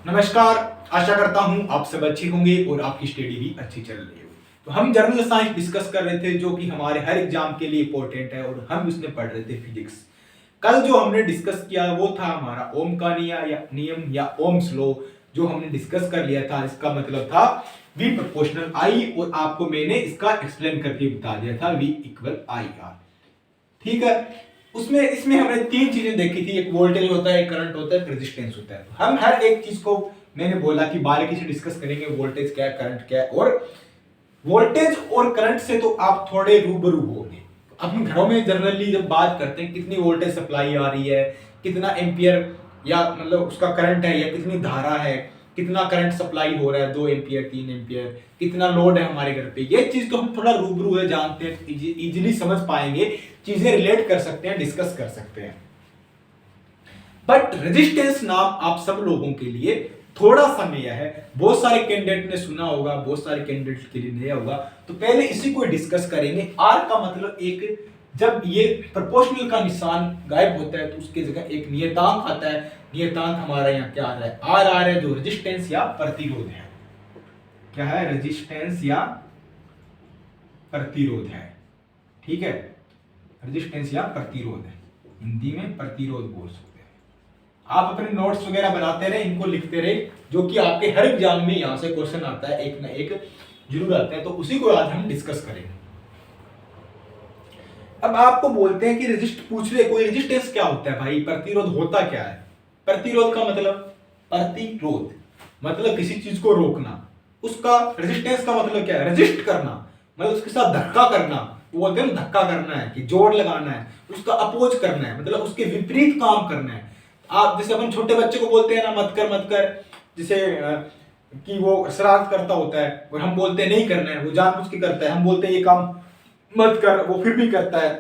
नमस्कार। आशा करता हूं आप सब अच्छे होंगे और आपकी स्टडी भी अच्छी चल रही होगी। तो हम जनरल साइंस डिस्कस कर रहे थे जो कि हमारे हर एग्जाम के लिए इंपॉर्टेंट है और हम उसमें पढ़ रहे थे फिजिक्स। कल जो हमने डिस्कस किया वो था हमारा ओम का नियम या ओम्स लॉ जो हमने डिस्कस कर लिया था। इसका मतलब था V प्रोपोर्शनल I और आपको मैंने इसका एक्सप्लेन करके बता दिया था V इक्वल IR। ठीक है। उसमें इसमें हमने तीन चीजें देखी थी, एक वोल्टेज होता है, एक करंट होता है, एक रेजिस्टेंस होता है। तो हम हर एक चीज को मैंने बोला कि बारीकी से डिस्कस करेंगे, वोल्टेज क्या है, करंट क्या है। और वोल्टेज और करंट से तो आप थोड़े रूबरू होंगे। हम घरों में जनरली जब बात करते हैं कितनी वोल्टेज सप्लाई आ रही है, कितना एम्पियर या मतलब उसका करंट है या कितनी धारा है, कितना करंट सप्लाई हो रहा है, 2 एम्पियर 3 एम्पियर, कितना लोड है हमारे घर पे, ये चीज तो हम थोड़ा रूबरू है, जानते हैं, इजीली समझ पाएंगे, चीजें रिलेट कर सकते हैं, डिस्कस कर सकते हैं। बट रेजिस्टेंस नाम आप सब लोगों के लिए थोड़ा सा नया है। बहुत सारे कैंडिडेट ने सुना होगा, बहुत सारे कैंडिडेट के लिए नया होगा। तो पहले इसी को डिस्कस करेंगे। आर का मतलब एक, जब ये प्रोपोर्शनल का निशान गायब होता है तो उसकी जगह एक नियतांक आता है। नियतांक हमारा यहाँ क्या आ रहा है, आर आ रहा है, जो रेजिस्टेंस या प्रतिरोध है। क्या है, रेजिस्टेंस या प्रतिरोध है। ठीक है, रेजिस्टेंस या प्रतिरोध है, हिंदी में प्रतिरोध बोल सकते हैं। आप अपने नोट्स वगैरह बनाते रहे, इनको लिखते रहे, जो कि आपके हर एग्जाम में यहां से क्वेश्चन आता है, एक ना एक जरूर आता है। तो उसी को आज हम डिस्कस करेंगे। अब आपको बोलते हैं कि रेजिस्ट पूछ रहे, कोई रेजिस्टेंस क्या होता है भाई, प्रतिरोध होता क्या है। प्रतिरोध का मतलब, प्रतिरोध मतलब किसी चीज को रोकना। उसका रेजिस्टेंस का मतलब क्या है, रेजिस्ट करना, मतलब उसके साथ धक्का करना। वो बोलते हैं धक्का करना है कि जोर लगाना है, उसका अपोज करना है, मतलब उसके विपरीत काम करना है। आप जैसे अपन छोटे बच्चे को बोलते हैं ना, मत कर मत कर, जैसे कि वो शरारत करता होता है और हम बोलते हैं नहीं करना है, वो जानबूझ के करता है, हम बोलते हैं ये काम मत कर, वो फिर भी करता है।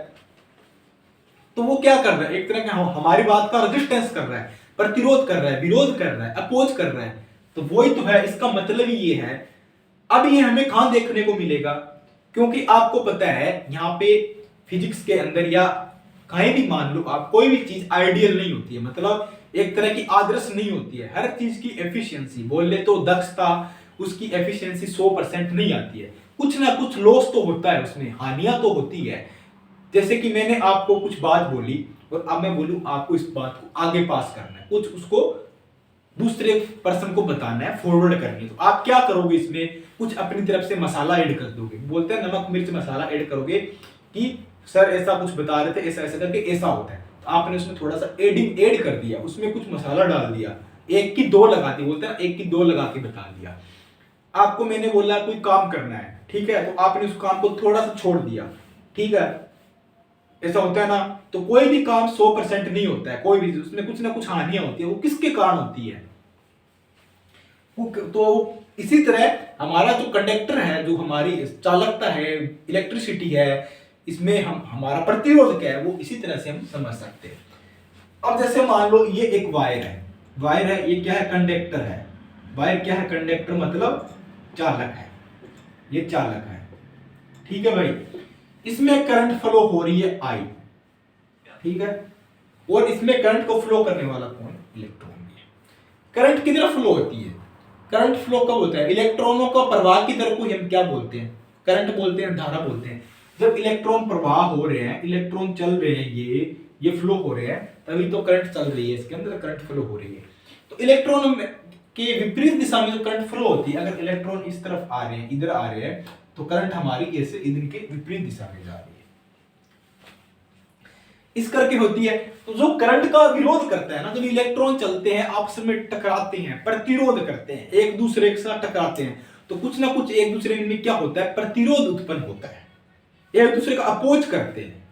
तो वो क्या कर रहा है, एक तरह का हमारी बात का रेजिस्टेंस कर रहा है, प्रतिरोध कर रहा है, विरोध कर रहा है, अपोज कर रहा है। तो वही तो है, इसका मतलब ही ये है। अब ये हमें कहां देखने को मिलेगा, क्योंकि आपको पता है यहाँ पे फिजिक्स के अंदर या कहीं भी मान लो आप, कोई भी चीज आइडियल नहीं होती है, मतलब एक तरह की आदर्श नहीं होती है। हर चीज की एफिशिएंसी बोल ले तो, दक्षता, उसकी एफिशिएंसी 100% नहीं आती है। कुछ ना कुछ लॉस तो होता है, उसमें हानियां तो होती है। जैसे कि मैंने आपको कुछ बात बोली और अब मैं बोलूं आपको इस बात को आगे पास करना है, कुछ उसको दूसरे पर्सन को बताना है, फॉरवर्ड करनी है। तो आप क्या करोगे, इसमें कुछ अपनी तरफ से मसाला ऐड कर दोगे। बोलते हैं नमक मिर्च मसाला ऐड करोगे कि सर ऐसा कुछ बता रहे थे, ऐसा ऐसा करके ऐसा होता है। तो आपने उसमें थोड़ा सा एडिंग ऐड कर दिया, उसमें कुछ मसाला डाल दिया, एक की दो लगा दी, बोलते हैं एक की दो लगा के बता दिया। आपको मैंने बोला कोई काम करना है, ठीक है, तो आपने उस काम को थोड़ा सा छोड़ दिया, ठीक है, ऐसा होता है ना। तो कोई भी काम 100% नहीं होता है, कोई भी, उसमें कुछ ना कुछ हानियां होती है। वो किसके कारण होती है, तो इसी तरह हमारा जो कंडक्टर है, जो हमारी चालकता है, इलेक्ट्रिसिटी है, इसमें हम हमारा प्रतिरोध क्या है, वो इसी तरह से हम समझ सकते हैं। अब जैसे मान लो ये एक वायर है, वायर है, ये क्या है, कंडक्टर है। वायर क्या है, कंडक्टर मतलब चालक है, ये चालक है। ठीक है भाई, इसमें करंट फ्लो हो रही है I, ठीक है, और इसमें करंट को फ्लो करने वाला कौन, इलेक्ट्रॉन है। करंट किधर फ्लो होती है, करंट फ्लो कब होता है, इलेक्ट्रॉनों का प्रवाह की दर को हम क्या बोलते हैं, करंट बोलते हैं, धारा बोलते हैं। जब इलेक्ट्रॉन प्रवाह हो रहे हैं, इलेक्ट्रॉन चल रहे हैं, ये फ्लो हो रहे हैं, तभी तो करंट चल रही है, इसके अंदर करंट फ्लो हो रही है। तो इलेक्ट्रॉन के विपरीत दिशा में जो करंट फ्लो होती है, अगर इलेक्ट्रॉन इस तरफ आ रहे हैं, इधर आ रहे हैं, तो करंट हमारी ऐसे इनके विपरीत दिशा में जा रही है, इस करके होती है। तो जो करंट का विरोध करता है ना, जब इलेक्ट्रॉन चलते हैं, आपस में टकराते हैं, प्रतिरोध करते हैं, एक दूसरे के साथ टकराते हैं, तो कुछ ना कुछ एक दूसरे में क्या होता है, प्रतिरोध उत्पन्न होता है। एक दूसरे का अपोज करते हैं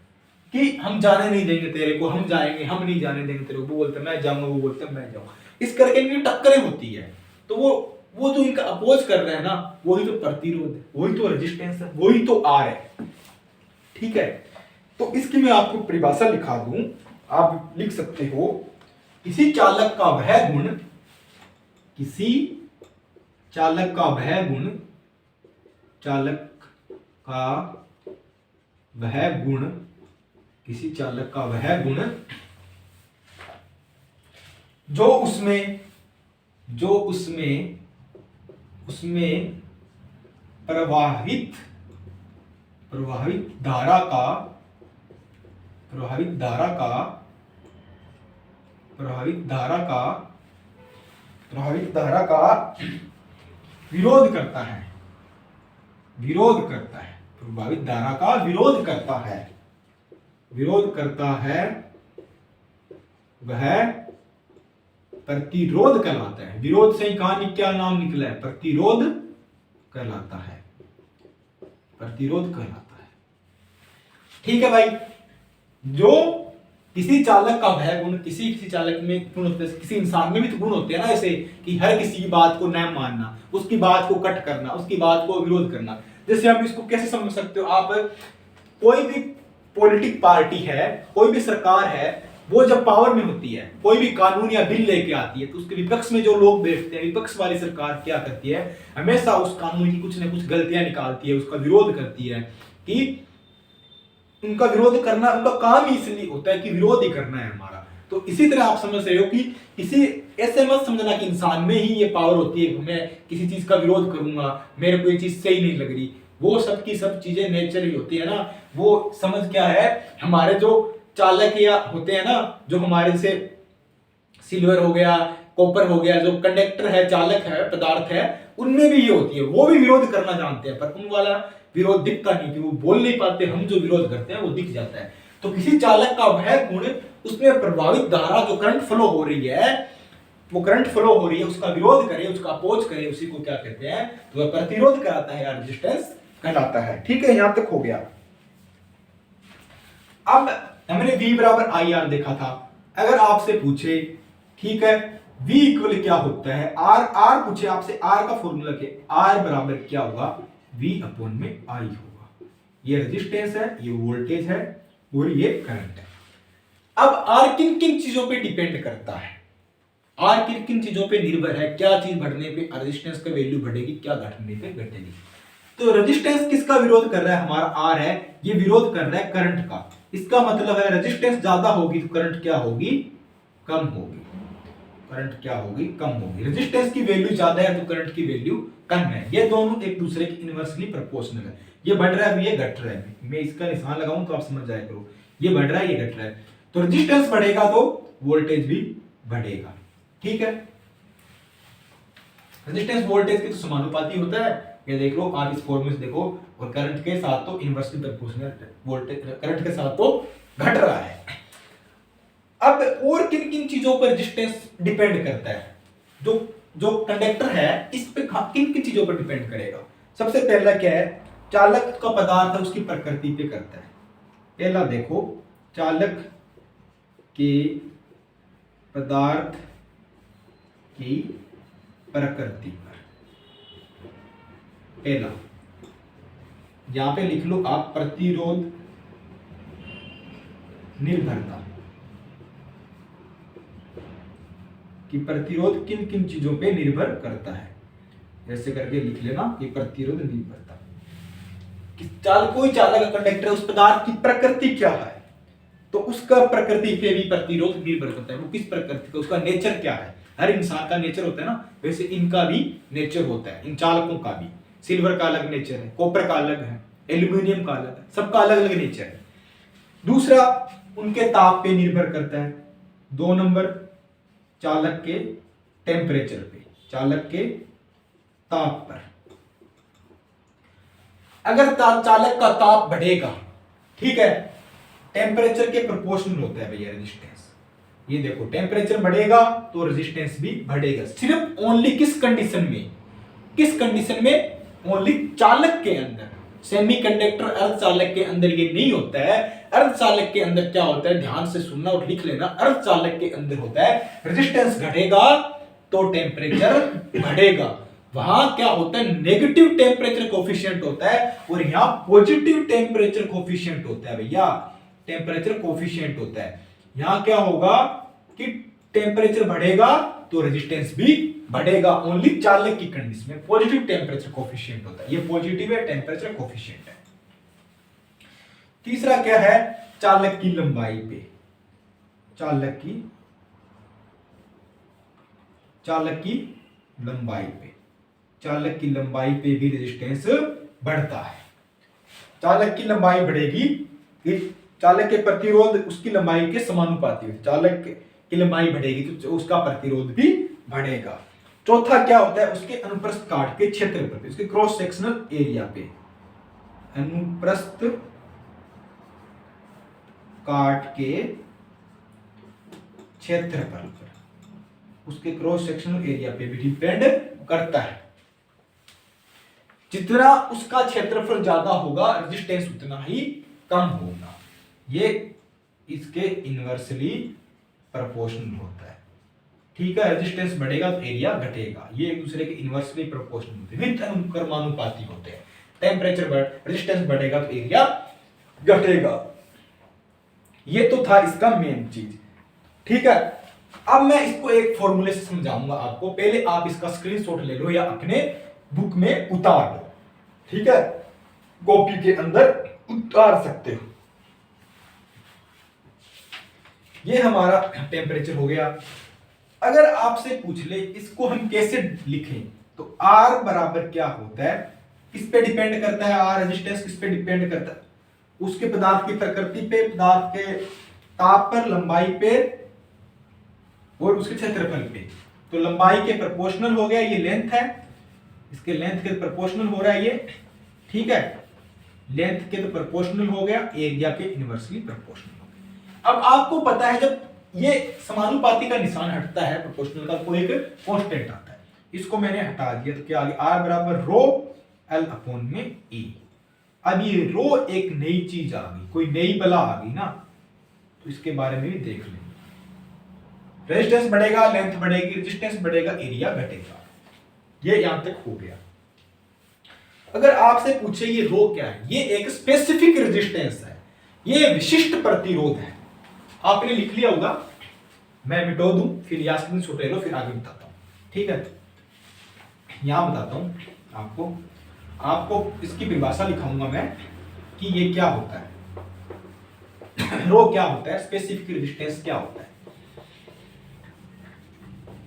कि हम जाने नहीं देंगे तेरे को, हम जाएंगे, हम नहीं जाने देंगे तेरे को। वो बोलते मैं जाऊंगा, वो बोलते मैं जाऊंगा, इस करके इनकी टक्करें होती है। तो वो जो इनका अपोज कर रहे हैं ना, वही तो प्रतिरोध है, वही तो रेजिस्टेंस है, वही तो आर है। ठीक है, तो इसकी मैं आपको परिभाषा लिखा दूं, आप लिख सकते हो, किसी चालक का वह गुण, किसी चालक का वह गुण, चालक का वह गुण, किसी चालक का वह गुण जो उसमें जो उसमें उसमें प्रवाहित प्रवाहित धारा का प्रवाहित धारा का प्रवाहित धारा का प्रवाहित धारा का विरोध करता है, विरोध करता है, प्रवाहित धारा का विरोध करता है, विरोध करता है, वह प्रतिरोध कहलाता है। विरोध से ही कहानी क्या नाम निकला है? प्रतिरोध कहलाता है, प्रतिरोध कहलाता है। ठीक है भाई, जो किसी चालक का भय गुण, किसी चालक में गुण होते हैं, किसी इंसान में भी तो गुण होते हैं ना, ऐसे कि हर किसी की बात को न मानना, उसकी बात को कट करना, उसकी बात को विरोध करना। जैसे हम इसको कैसे समझ सकते हो आप, कोई भी पॉलिटिक पार्टी है, कोई भी सरकार है, वो जब पावर में होती है, कोई भी कानून या बिल लेके आती है, तो उसके विपक्ष में जो लोग बैठते हैं, विपक्ष वाली सरकार क्या करती है, हमेशा उस कानून की कुछ न कुछ गलतियां निकालती है, उसका विरोध करती है। कि उनका विरोध करना, उनका काम ही इसलिए होता है कि विरोध ही करना है हमारा। तो इसी तरह आप समझ रहे हो कि किसी ऐसे मत समझना कि इंसान में ही ये पावर होती है, मैं किसी चीज का विरोध करूंगा, मेरे को ये चीज सही नहीं लग रही। वो सब की सब चीजें नेचर ही होती है ना। वो समझ क्या है, हमारे जो चालक या होते हैं ना, जो हमारे से सिल्वर हो गया, कॉपर हो गया, जो कंडक्टर है, चालक है, पदार्थ है, उनमें भी ये होती है। वो भी विरोध करना जानते हैं, पर उन वाला विरोध दिखता नहीं, कि वो बोल नहीं पाते, हम जो विरोध करते हैं वो दिख जाता है। तो किसी चालक का वह गुण, उसमें प्रभावित धारा जो करंट फ्लो हो रही है, वो करंट फ्लो हो रही है, उसका विरोध करे, उसका अपोज करे, उसी को क्या कहते हैं, तो वह प्रतिरोध कहलाता है या रेजिस्टेंस कहलाता है। ठीक है, यहां तक हो गया। अब हमने V बराबर आई आर देखा था। अगर आपसे पूछे, ठीक है, V इक्वल क्या होता है, R पूछे आपसे, R का फॉर्मूला क्या, R बराबर क्या होगा, V अपॉन में I होगा। ये रेजिस्टेंस है, ये वोल्टेज है और ये करंट है। अब R किन किन चीजों पे डिपेंड करता है, R किन किन चीजों पे निर्भर है, क्या चीज बढ़ने पे रेजिस्टेंस का वैल्यू बढ़ेगी, क्या घटने पे घटेगी। तो रेजिस्टेंस किसका विरोध कर रहा है, हमारा R है, ये विरोध कर रहा है करंट का। इसका मतलब है रेजिस्टेंस ज्यादा होगी तो करंट क्या होगी, कम होगी। करंट क्या होगी, कम होगी। रेजिस्टेंस की वैल्यू ज्यादा है तो करंट की वैल्यू कम है। ये दोनों एक दूसरे के इनवर्सली प्रोपोर्शनल है। ये बढ़ रहा है, ये घट रहा है। मैं इसका निशान लगाऊं तो आप समझ जाया करो, ये बढ़ रहा है, ये घट रहा है। तो रेजिस्टेंस बढ़ेगा तो वोल्टेज भी बढ़ेगा। ठीक है, रेजिस्टेंस वोल्टेज के तो समानुपाती होता है। ये देख लो, आप इस फॉर्मूले से देखो, और करंट के साथ तो इनवर्सली प्रोपोर्शनल, वोल्टेज करंट के साथ तो घट रहा है। अब और किन किन चीजों पर रेजिस्टेंस डिपेंड करता है, जो जो कंडक्टर है इस पे किन किन चीजों पर डिपेंड करेगा। सबसे पहला क्या है, चालक का पदार्थ है उसकी प्रकृति पे करता है। पहला देखो, चालक के पदार्थ की प्रकृति पर। पहला यहां पे लिख लो आप, प्रतिरोध निर्भरता, कि प्रतिरोध किन किन चीजों पे निर्भर करता है। ऐसे करके लिख लेना कि प्रतिरोध निर्भरता, कि कोई चालक कंडक्टर, उस पदार्थ की प्रकृति क्या है, तो उसका प्रकृति पे भी प्रतिरोध निर्भर करता है। वो किस प्रकृति का, उसका नेचर क्या है। हर इंसान का नेचर होता है ना, वैसे इनका भी नेचर होता है, इन चालकों का भी। सिल्वर का अलग नेचर है, कॉपर का अलग है, एल्यूमिनियम का अलग है, सबका अलग अलग नेचर है। दूसरा, उनके ताप पे निर्भर करता है। 2 नंबर, चालक के टेम्परेचर पे, चालक के ताप पर। अगर चालक का ताप बढ़ेगा, ठीक है, टेम्परेचर के प्रोपोर्शनल होता है भैया रेजिस्टेंस। ये देखो, टेम्परेचर बढ़ेगा तो रेजिस्टेंस भी बढ़ेगा। सिर्फ ओनली किस कंडीशन में, किस कंडीशन में, ओनली चालक के अंदर। सेमीकंडक्टर अर्धचालक के अंदर ये नहीं होता है। अर्धचालक के अंदर क्या होता है, ध्यान से सुनना और लिख लेना। अर्धचालक के अंदर होता है रेजिस्टेंस घटेगा तो टेम्परेचर बढ़ेगा। वहां क्या होता है, नेगेटिव टेम्परेचर कोफिशिएंट होता है, और यहां पॉजिटिव टेम्परेचर कोफिशिएंट होता है भैया। टेम्परेचर कोफिशिएंट होता है। यहां क्या होगा कि टेम्परेचर बढ़ेगा तो रेजिस्टेंस भी बढ़ेगा। ओनली चालक की कंडीशन में पॉजिटिव टेम्परेचर कोफिशिएंट होता है। ये पॉजिटिव है, टेम्परेचर कोफिशिएंट है। तीसरा क्या है, चालक की लंबाई पे, चालक की चालक की लंबाई पे, चालक की लंबाई पे भी रेजिस्टेंस बढ़ता है। चालक की लंबाई बढ़ेगी, चालक के प्रतिरोध उसकी लंबाई के समानुपाती है। चालक की लंबाई बढ़ेगी तो उसका प्रतिरोध भी बढ़ेगा। चौथा क्या होता है, उसके अनुप्रस्थ काट के क्षेत्रफल पे, उसके क्रॉस सेक्शनल एरिया पे, अनुप्रस्थ काट के क्षेत्रफल पर, उसके क्रॉस सेक्शनल एरिया पे भी डिपेंड करता है। जितना उसका क्षेत्रफल ज्यादा होगा रेजिस्टेंस उतना ही कम होगा। ये इसके इनवर्सली प्रोपोर्शनल होता है। ठीक है, रेजिस्टेंस बढ़ेगा तो एरिया घटेगा। ये एक दूसरे के इनवर्सली प्रोपोर्शनल होते हैं, विद अनुक्रमानुपाती होते हैं। टेम्परेचर रेजिस्टेंस बढ़ेगा तो एरिया घटेगा। ये तो था इसका मेन चीज। ठीक है, अब मैं इसको एक फॉर्मूले से समझाऊंगा आपको। पहले आप इसका स्क्रीनशॉट ले लो या अपने बुक में उतार लो। ठीक है, कॉपी के अंदर उतार सकते हो। ये हमारा टेम्परेचर हो गया। अगर आपसे पूछ ले इसको हम कैसे लिखें, तो R बराबर क्या होता है, किस पे डिपेंड करता है, R रेजिस्टेंस किस पे डिपेंड करता है, उसके पदार्थ की प्रकृति पे, पदार्थ के ताप पर, लंबाई पे और उसके क्षेत्रफल पे। तो लंबाई के प्रोपोर्शनल हो गया, ये लेंथ है, इसके लेंथ के प्रोपोर्शनल हो रहा है ये। ठीक है, लेंथ के तो प्रोपोर्शनल हो गया, एरिया के इनवर्सली प्रोपोर्शनल हो गया। अब आपको पता है जब ये समानुपाती का निशान हटता है प्रोपोर्शनल का, कोई एक कांस्टेंट आता है। इसको मैंने हटा दिया तो क्या आ गया, R बराबर रो L अपॉन में E। अब ये रो एक नई चीज आ गई, कोई नई बला आ गई ना, तो इसके बारे में भी देख लेंगे। रेजिस्टेंस बढ़ेगा, लेंथ बढ़ेगी, रेजिस्टेंस बढ़ेगा, एरिया घटेगा। ये यहां तक हो गया। अगर आपसे पूछे ये रो क्या है, ये एक स्पेसिफिक रेजिस्टेंस है, ये विशिष्ट प्रतिरोध है। आपने लिख लिया होगा, मैं मिटा दूं फिर या स्क्रीनशॉट ले लो, फिर आगे बताता हूं। ठीक है, यहां बताता हूं आपको, इसकी परिभाषा लिखाऊंगा मैं कि ये क्या होता है, रो क्या होता है, स्पेसिफिक रेजिस्टेंस क्या होता है।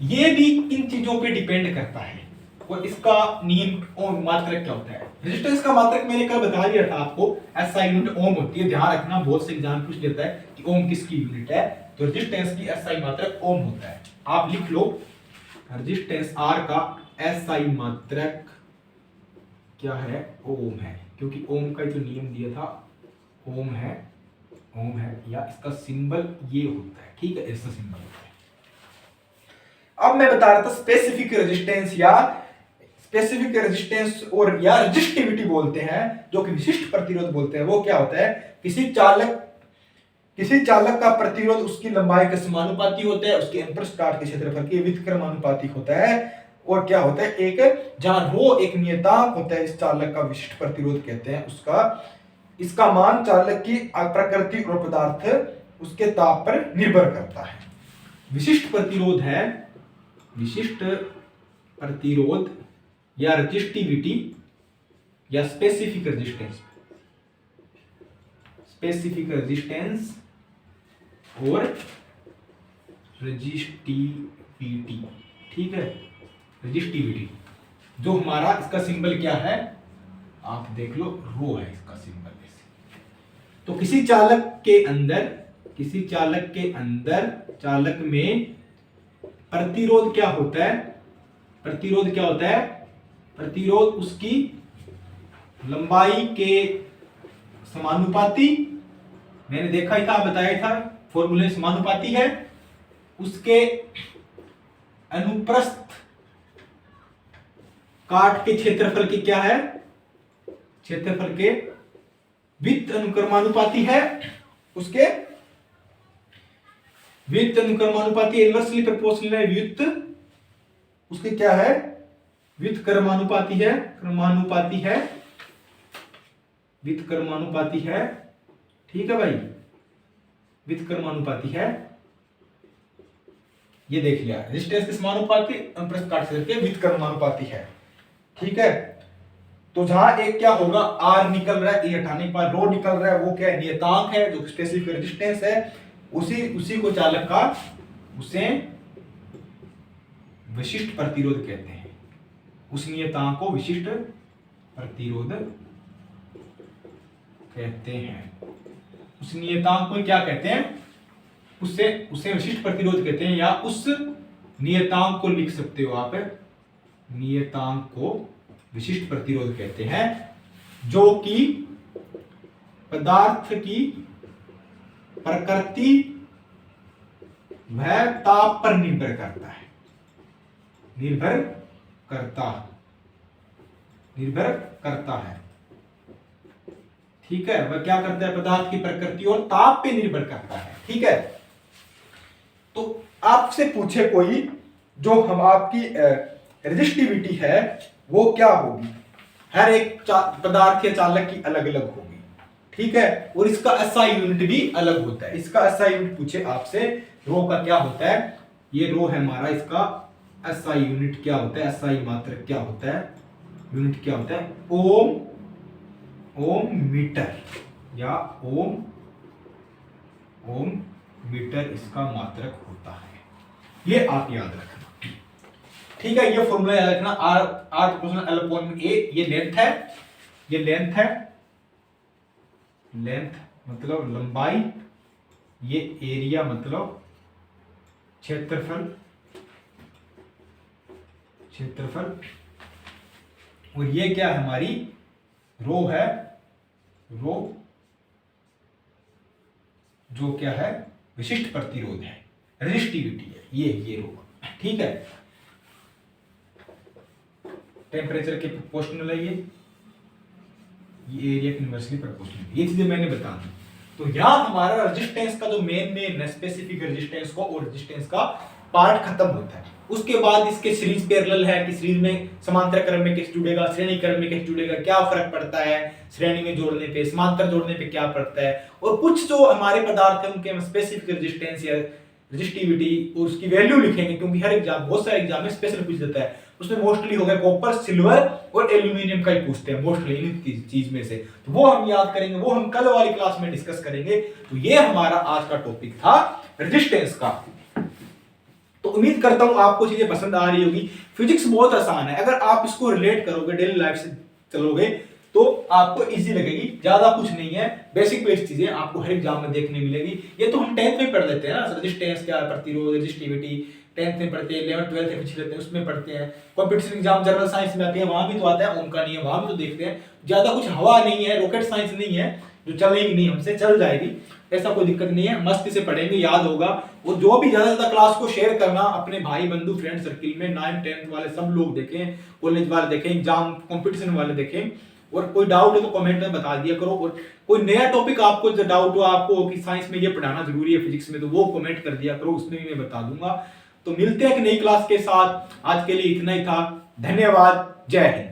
ये भी इन चीजों पे डिपेंड करता है। और इसका नियम ओम मात्रक क्या होता है, रेजिस्टेंस का मात्रक मैंने कल बता दिया था आपको, SI यूनिट ओम होती है। ध्यान रखना, बहुत से एग्जाम पूछ लेता है कि ओम किसकी यूनिट है, तो रेजिस्टेंस की SI मात्रक ओम होता है। आप लिख लो, रेजिस्टेंस R का SI मात्रक क्या है, ओम है, क्योंकि ओम का जो नियम दिया था ओम है, या इसका सिंबल ये होता है। ठीक है, ऐसा सिंबल होता है। अब मैं बता रहा था स्पेसिफिक रेजिस्टेंस और या रेजिस्टिविटी बोलते हैं, जो कि विशिष्ट प्रतिरोध बोलते हैं। वो क्या होता है, किसी चालक का प्रतिरोध उसकी लंबाई के समानुपाती होता है, उसके अनुप्रस्थ काट के क्षेत्रफल के व्युत्क्रमानुपाती होता है। और क्या होता है, एक जहां रो एक नियतांक होता है, इस चालक का विशिष्ट प्रतिरोध कहते हैं उसका, इसका मान चालक की प्रकृति और पदार्थ उसके ताप पर निर्भर करता है। विशिष्ट प्रतिरोध या रेजिस्टिविटी या स्पेसिफिक रेजिस्टेंस और रेजिस्टिविटी। ठीक है, रेजिस्टिविटी जो हमारा इसका सिंबल क्या है, आप देख लो, रो है इसका सिंबल। तो किसी चालक चालक में प्रतिरोध क्या होता है, प्रतिरोध उसकी लंबाई के समानुपाती, मैंने देखा ही था, बताया था फॉर्मूले, समानुपाती है उसके अनुप्रस्थ काट के क्षेत्रफल की क्या है, क्षेत्रफल के व्युत्क्रम अनुक्रमानुपाती है, उसके व्युत्क्रम अनुक्रमानुपाती इनवर्सली प्रोपोर्शनल है, उसके क्या है, व्युत्क्रमानुपाती है। ठीक है भाई, व्युत्क्रमानुपाती है, ये देख लिया। रेजिस्टेंस के समानुपाती, अनुप्रस्थ काट क्षेत्र के व्युत्क्रमानुपाती है। ठीक है, तो जहां एक क्या होगा, R निकल रहा है, E हटाने के बाद रो निकल रहा है, वो क्या है, नियतांक है जो स्पेसिफिक रेजिस्टेंस है। उसी को चालक का उसे विशिष्ट प्रतिरोध कहते हैं। उस नियतांक को विशिष्ट प्रतिरोध कहते हैं। उस नियतांक को क्या कहते हैं? उसे विशिष्ट प्रतिरोध कहते हैं, या उस नियतांक को लिख सकते हो आप, नियतांक को विशिष्ट प्रतिरोध कहते हैं, जो कि पदार्थ की प्रकृति व ताप पर निर्भर करता है। निर्भर करता है। ठीक है, वह क्या करता है? पदार्थ की प्रकृति और ताप पे निर्भर करता है। ठीक है, तो आपसे पूछे कोई जो हम आपकी रेजिस्टिविटी है वो क्या होगी, हर एक पदार्थ या चालक की अलग अलग होगी। ठीक है, और इसका एसआई यूनिट भी अलग होता है। इसका एसआई यूनिट पूछे आपसे, रो का क्या होता है? ये रो है हमारा, इसका एसआई यूनिट क्या होता है? एसआई मात्रक क्या होता है? यूनिट क्या होता है? ओम मीटर या ओम मीटर इसका मात्रक होता है। ये आप याद रखना। ठीक है, ये फॉर्मूला याद रखना, आर प्रोपोर्शनल एल अपॉन ए। ये लेंथ है, ये लेंथ है, लेंथ मतलब लंबाई, ये एरिया मतलब क्षेत्रफल, और ये क्या है? हमारी रो है, रो जो क्या है? विशिष्ट प्रतिरोध है, रेजिस्टिविटी है, ये रो। ठीक है, टेम्परेचर के प्रोपोर्शनल है, ये एरिया के इनवर्सली प्रोपोर्शनल। ये चीजें मैंने बता दी। तो यहां हमारा रेजिस्टेंस का जो मेन स्पेसिफिक रेजिस्टेंस को और रेजिस्टेंस का पार्ट खत्म होता है। उसके बाद इसके सीरीज पैरेलल है कि सीरीज में समांतर क्रम में कैसे जुड़ेगा, श्रेणी क्रम में कैसे जुड़ेगा, क्या फर्क पड़ता है श्रेणी में जोड़ने पे, समांतर जोड़ने पे क्या पड़ता है, और कुछ जो हमारे पदार्थ है उनके स्पेसिफिक रेजिस्टेंस या रेजिस्टिविटी और उसकी वैल्यू लिखेंगे, क्योंकि हर एग्जाम, बहुत सारे एग्जाम में स्पेशल पूछ देता है। उसमें मोस्टली हो गया कॉपर, सिल्वर और एल्यूमिनियम का ही पूछते हैं मोस्टली, इन चीज में से। तो वो हम याद करेंगे, वो हम कल वाली क्लास में डिस्कस करेंगे। तो ये हमारा आज का टॉपिक था रेजिस्टेंस का। तो उम्मीद करता हूं आपको चीजें पसंद आ रही होगी। फिजिक्स बहुत आसान है, अगर आप इसको रिलेट करोगे, डेली लाइफ से चलोगे तो आपको इजी लगेगी। ज्यादा कुछ नहीं है, बेसिक चीजें आपको हर एग्जाम में देखने मिलेगी। ये तो हम 10th में पढ़ लेते हैं ना, रेजिस्टेंस क्या है, प्रतिरोध, रेजिस्टिविटी 10th में पढ़ते हैं, 11th 12th में लेते हैं, उसमें पढ़ते हैं। कंप्यूटर एग्जाम जनरल साइंस में आते हैं, वहां भी तो आता है, उनका नहीं है, वहां भी तो देखते हैं। ज्यादा कुछ हवा नहीं है, रॉकेट साइंस नहीं है जो चलेगी नहीं, हमसे चल जाएगी, ऐसा कोई दिक्कत नहीं है। मस्ती से पढ़ेंगे, याद होगा। और जो भी ज्यादा क्लास को शेयर करना अपने भाई बंधु फ्रेंड सर्किल में, 9th 10th वाले सब लोग देखें, कॉलेज वाले देखें, एग्जाम कंपटीशन वाले देखें। और कोई डाउट है तो कमेंट में बता दिया करो। और कोई नया टॉपिक आपको जो डाउट हो आपको कि साइंस में ये पढ़ाना जरूरी है फिजिक्स में, तो वो कमेंट कर दिया करो, उसमें भी मैं बता दूंगा। तो मिलते हैं एक नई क्लास के साथ। आज के लिए इतना ही था। धन्यवाद। जय हिंद।